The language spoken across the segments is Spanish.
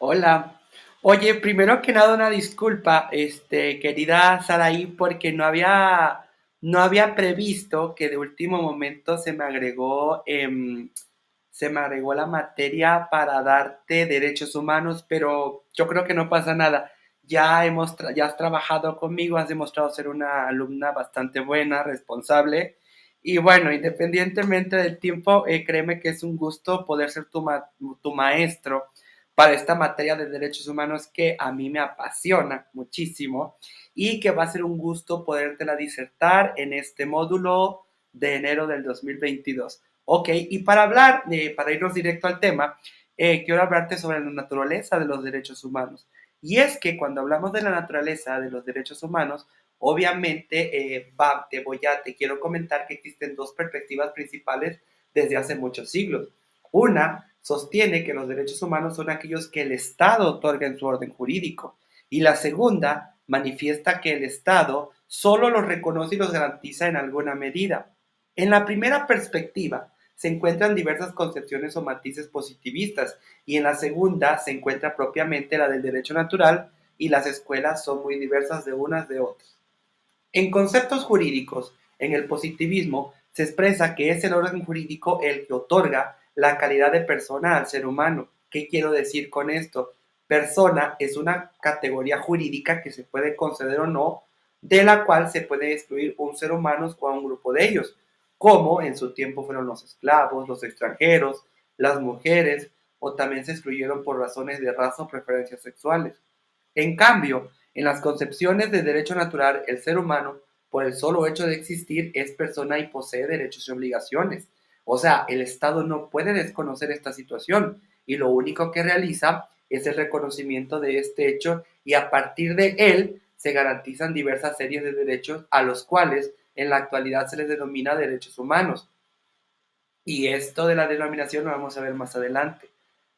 Hola. Oye, primero que nada, una disculpa, querida Saraí, porque no había previsto que de último momento se me agregó la materia para darte derechos humanos, pero yo creo que no pasa nada. Ya has trabajado conmigo, has demostrado ser una alumna bastante buena, responsable. Y bueno, independientemente del tiempo, créeme que es un gusto poder ser tu maestro para esta materia de derechos humanos que a mí me apasiona muchísimo y que va a ser un gusto podértela disertar en este módulo de enero del 2022. Ok, y para irnos directo al tema, quiero hablarte sobre la naturaleza de los derechos humanos. Y es que cuando hablamos de la naturaleza de los derechos humanos, obviamente te quiero comentar que existen dos perspectivas principales desde hace muchos siglos. Una sostiene que los derechos humanos son aquellos que el Estado otorga en su orden jurídico, y la segunda manifiesta que el Estado solo los reconoce y los garantiza en alguna medida. En la primera perspectiva se encuentran diversas concepciones o matices positivistas, y en la segunda se encuentra propiamente la del derecho natural, y las escuelas son muy diversas de unas de otras. En conceptos jurídicos, en el positivismo se expresa que es el orden jurídico el que otorga la calidad de persona al ser humano. ¿Qué quiero decir con esto? Persona es una categoría jurídica que se puede conceder o no, de la cual se puede excluir un ser humano o a un grupo de ellos, como en su tiempo fueron los esclavos, los extranjeros, las mujeres, o también se excluyeron por razones de raza o preferencias sexuales. En cambio, en las concepciones de derecho natural, el ser humano, por el solo hecho de existir, es persona y posee derechos y obligaciones. O sea, el Estado no puede desconocer esta situación, y lo único que realiza es el reconocimiento de este hecho, y a partir de él se garantizan diversas series de derechos a los cuales en la actualidad se les denomina derechos humanos. Y esto de la denominación lo vamos a ver más adelante.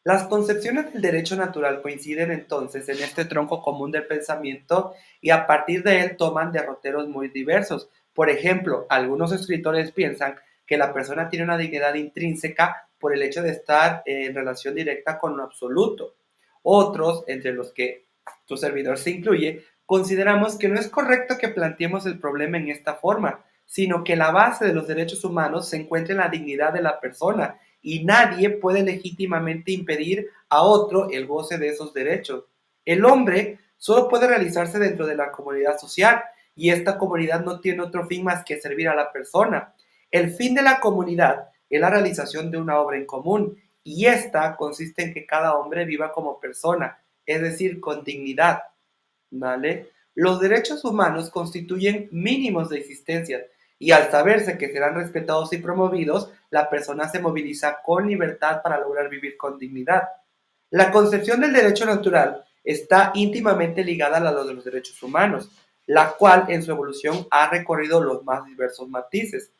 Las concepciones del derecho natural coinciden entonces en este tronco común del pensamiento, y a partir de él toman derroteros muy diversos. Por ejemplo, algunos escritores piensan que la persona tiene una dignidad intrínseca por el hecho de estar en relación directa con lo absoluto. Otros, entre los que tu servidor se incluye, consideramos que no es correcto que planteemos el problema en esta forma, sino que la base de los derechos humanos se encuentra en la dignidad de la persona, y nadie puede legítimamente impedir a otro el goce de esos derechos. El hombre solo puede realizarse dentro de la comunidad social, y esta comunidad no tiene otro fin más que servir a la persona. El fin de la comunidad es la realización de una obra en común, y esta consiste en que cada hombre viva como persona, es decir, con dignidad, ¿vale? Los derechos humanos constituyen mínimos de existencia, y al saberse que serán respetados y promovidos, la persona se moviliza con libertad para lograr vivir con dignidad. La concepción del derecho natural está íntimamente ligada a la de los derechos humanos, la cual en su evolución ha recorrido los más diversos matices.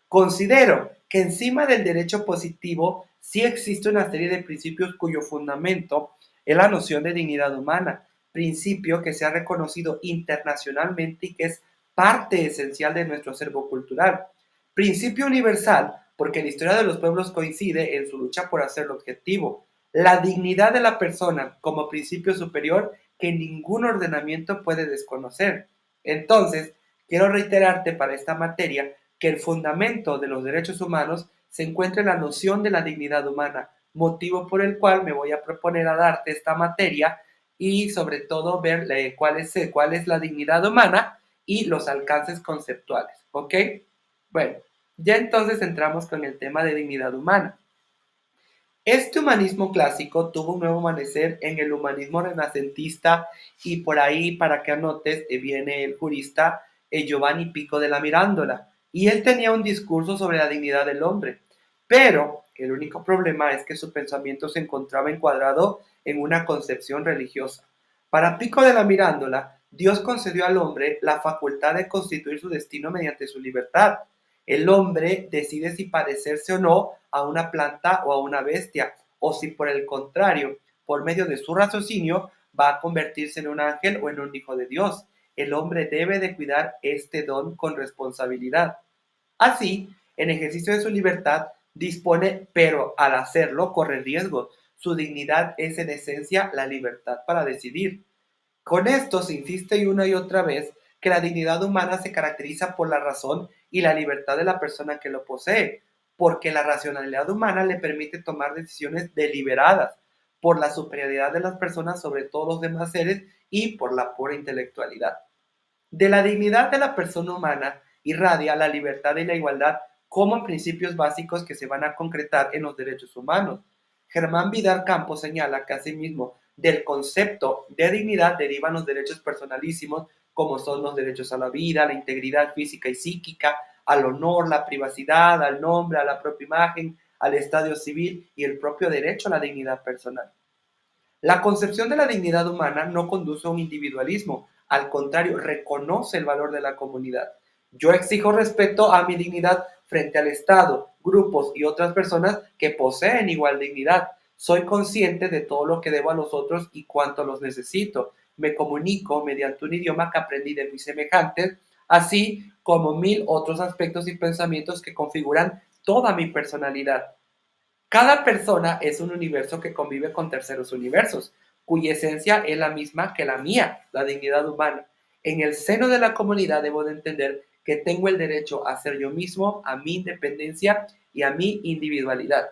Considero que encima del derecho positivo sí existe una serie de principios cuyo fundamento es la noción de dignidad humana, principio que se ha reconocido internacionalmente y que es parte esencial de nuestro acervo cultural. Principio universal porque la historia de los pueblos coincide en su lucha por hacerlo objetivo. La dignidad de la persona como principio superior que ningún ordenamiento puede desconocer. Entonces, quiero reiterarte para esta materia que el fundamento de los derechos humanos se encuentra en la noción de la dignidad humana, motivo por el cual me voy a proponer a darte esta materia, y sobre todo ver cuál es la dignidad humana y los alcances conceptuales, ¿ok? Bueno, ya entonces entramos con el tema de dignidad humana. Este humanismo clásico tuvo un nuevo amanecer en el humanismo renacentista, y por ahí, para que anotes, viene el jurista Giovanni Pico de la Mirandola, y él tenía un discurso sobre la dignidad del hombre, pero el único problema es que su pensamiento se encontraba encuadrado en una concepción religiosa. Para Pico de la Mirandola, Dios concedió al hombre la facultad de constituir su destino mediante su libertad. El hombre decide si parecerse o no a una planta o a una bestia, o si por el contrario, por medio de su raciocinio, va a convertirse en un ángel o en un hijo de Dios. El hombre debe de cuidar este don con responsabilidad. Así, en ejercicio de su libertad, dispone, pero al hacerlo corre riesgos. Su dignidad es en esencia la libertad para decidir. Con esto se insiste una y otra vez que la dignidad humana se caracteriza por la razón y la libertad de la persona que lo posee, porque la racionalidad humana le permite tomar decisiones deliberadas, por la superioridad de las personas sobre todos los demás seres y por la pura intelectualidad. De la dignidad de la persona humana irradia la libertad y la igualdad como principios básicos que se van a concretar en los derechos humanos. Germán Vidal Campos señala que asimismo del concepto de dignidad derivan los derechos personalísimos como son los derechos a la vida, a la integridad física y psíquica, al honor, la privacidad, al nombre, a la propia imagen, al estadio civil y el propio derecho a la dignidad personal. La concepción de la dignidad humana no conduce a un individualismo, al contrario, reconoce el valor de la comunidad. Yo exijo respeto a mi dignidad frente al Estado, grupos y otras personas que poseen igual dignidad. Soy consciente de todo lo que debo a los otros y cuánto los necesito. Me comunico mediante un idioma que aprendí de mis semejantes, así como mil otros aspectos y pensamientos que configuran toda mi personalidad. Cada persona es un universo que convive con terceros universos, cuya esencia es la misma que la mía, la dignidad humana. En el seno de la comunidad debo de entender que tengo el derecho a ser yo mismo, a mi independencia y a mi individualidad.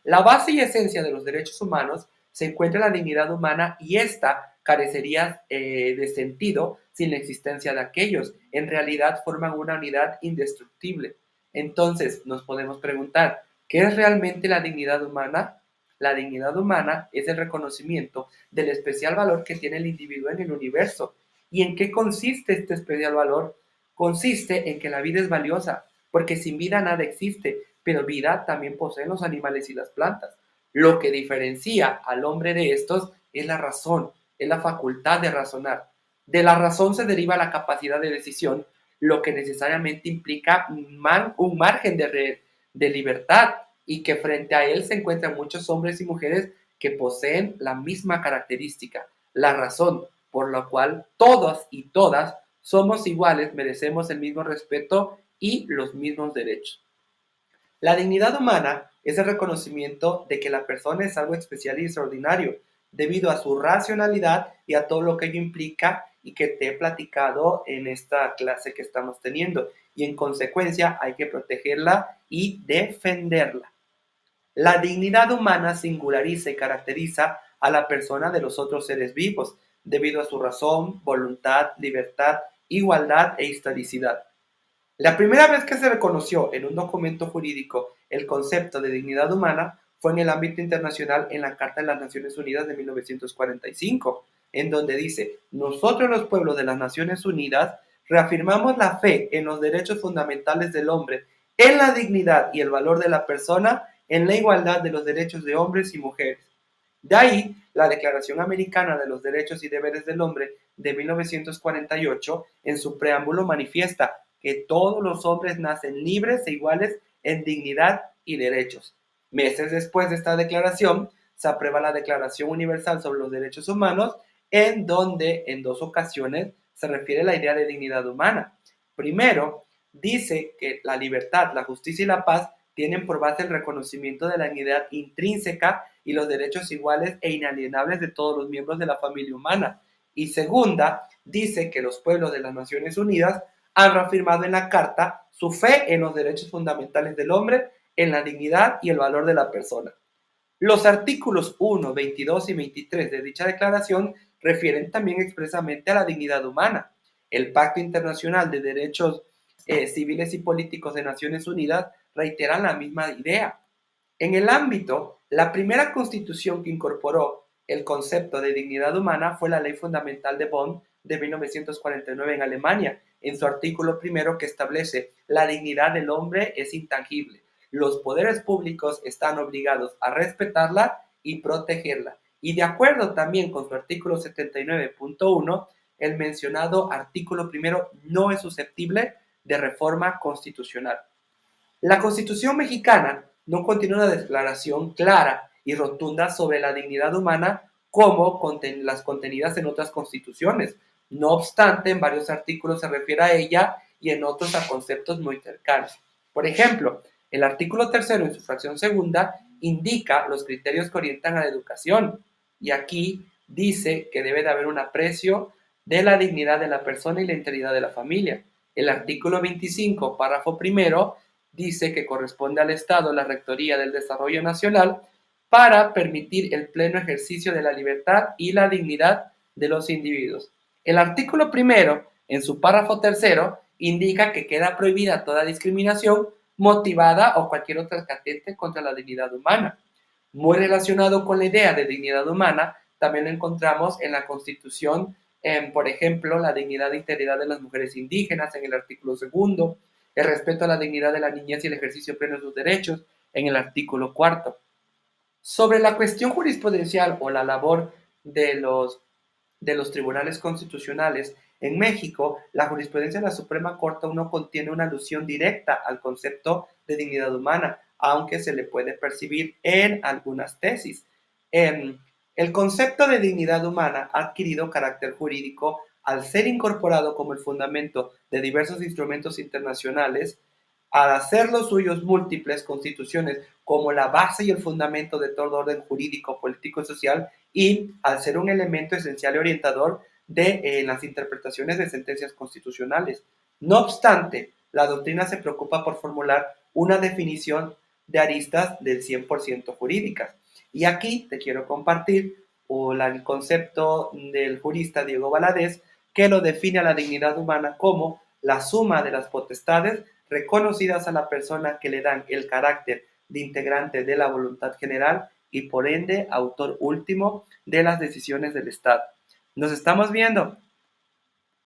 La base y esencia de los derechos humanos se encuentra en la dignidad humana y ésta carecería de sentido sin la existencia de aquellos. En realidad forman una unidad indestructible. Entonces nos podemos preguntar, ¿qué es realmente la dignidad humana? La dignidad humana es el reconocimiento del especial valor que tiene el individuo en el universo. ¿Y en qué consiste este especial valor? Consiste en que la vida es valiosa, porque sin vida nada existe, pero vida también poseen los animales y las plantas. Lo que diferencia al hombre de estos es la razón, es la facultad de razonar. De la razón se deriva la capacidad de decisión, lo que necesariamente implica un margen de libertad y que frente a él se encuentran muchos hombres y mujeres que poseen la misma característica, la razón, por la cual todos y todas somos iguales, merecemos el mismo respeto y los mismos derechos. La dignidad humana es el reconocimiento de que la persona es algo especial y extraordinario, debido a su racionalidad y a todo lo que ello implica y que te he platicado en esta clase que estamos teniendo. Y en consecuencia hay que protegerla y defenderla. La dignidad humana singulariza y caracteriza a la persona de los otros seres vivos, debido a su razón, voluntad, libertad, igualdad e historicidad. La primera vez que se reconoció en un documento jurídico el concepto de dignidad humana fue en el ámbito internacional en la Carta de las Naciones Unidas de 1945, en donde dice, nosotros los pueblos de las Naciones Unidas reafirmamos la fe en los derechos fundamentales del hombre, en la dignidad y el valor de la persona, en la igualdad de los derechos de hombres y mujeres. De ahí, la Declaración Americana de los Derechos y Deberes del Hombre de 1948, en su preámbulo manifiesta que todos los hombres nacen libres e iguales en dignidad y derechos. Meses después de esta declaración, se aprueba la Declaración Universal sobre los Derechos Humanos, en donde en dos ocasiones se refiere a la idea de dignidad humana. Primero, dice que la libertad, la justicia y la paz tienen por base el reconocimiento de la dignidad intrínseca y los derechos iguales e inalienables de todos los miembros de la familia humana. Y segunda, dice que los pueblos de las Naciones Unidas han reafirmado en la Carta su fe en los derechos fundamentales del hombre, en la dignidad y el valor de la persona. Los artículos 1, 22 y 23 de dicha declaración refieren también expresamente a la dignidad humana. El Pacto Internacional de Derechos Civiles y Políticos de Naciones Unidas reitera la misma idea. En el ámbito, la primera constitución que incorporó el concepto de dignidad humana fue la Ley Fundamental de Bonn de 1949 en Alemania, en su artículo primero que establece la dignidad del hombre es intangible. Los poderes públicos están obligados a respetarla y protegerla. Y de acuerdo también con su artículo 79.1, el mencionado artículo primero no es susceptible de reforma constitucional. La Constitución mexicana no contiene una declaración clara y rotunda sobre la dignidad humana como las contenidas en otras constituciones. No obstante, en varios artículos se refiere a ella y en otros a conceptos muy cercanos. Por ejemplo, El artículo tercero, en su fracción segunda, indica los criterios que orientan a la educación. Y aquí dice que debe de haber un aprecio de la dignidad de la persona y la integridad de la familia. El artículo 25, párrafo primero, dice que corresponde al Estado la Rectoría del Desarrollo Nacional para permitir el pleno ejercicio de la libertad y la dignidad de los individuos. El artículo primero, en su párrafo tercero, indica que queda prohibida toda discriminación motivada o cualquier otra que atente contra la dignidad humana. Muy relacionado con la idea de dignidad humana, también lo encontramos en la Constitución, por ejemplo, la dignidad e integridad de las mujeres indígenas en el artículo segundo, el respeto a la dignidad de la niñez y el ejercicio pleno de sus derechos en el artículo cuarto. Sobre la cuestión jurisprudencial o la labor de los tribunales constitucionales, en México, la jurisprudencia de la Suprema Corte no contiene una alusión directa al concepto de dignidad humana, aunque se le puede percibir en algunas tesis. El concepto de dignidad humana ha adquirido carácter jurídico al ser incorporado como el fundamento de diversos instrumentos internacionales, al hacer los suyos múltiples constituciones como la base y el fundamento de todo orden jurídico, político y social, y al ser un elemento esencial y orientador de las interpretaciones de sentencias constitucionales. No obstante, la doctrina se preocupa por formular una definición de aristas del 100% jurídicas. Y aquí te quiero compartir el concepto del jurista Diego Valadez, que lo define a la dignidad humana como la suma de las potestades reconocidas a la persona que le dan el carácter de integrante de la voluntad general y por ende autor último de las decisiones del Estado. Nos estamos viendo.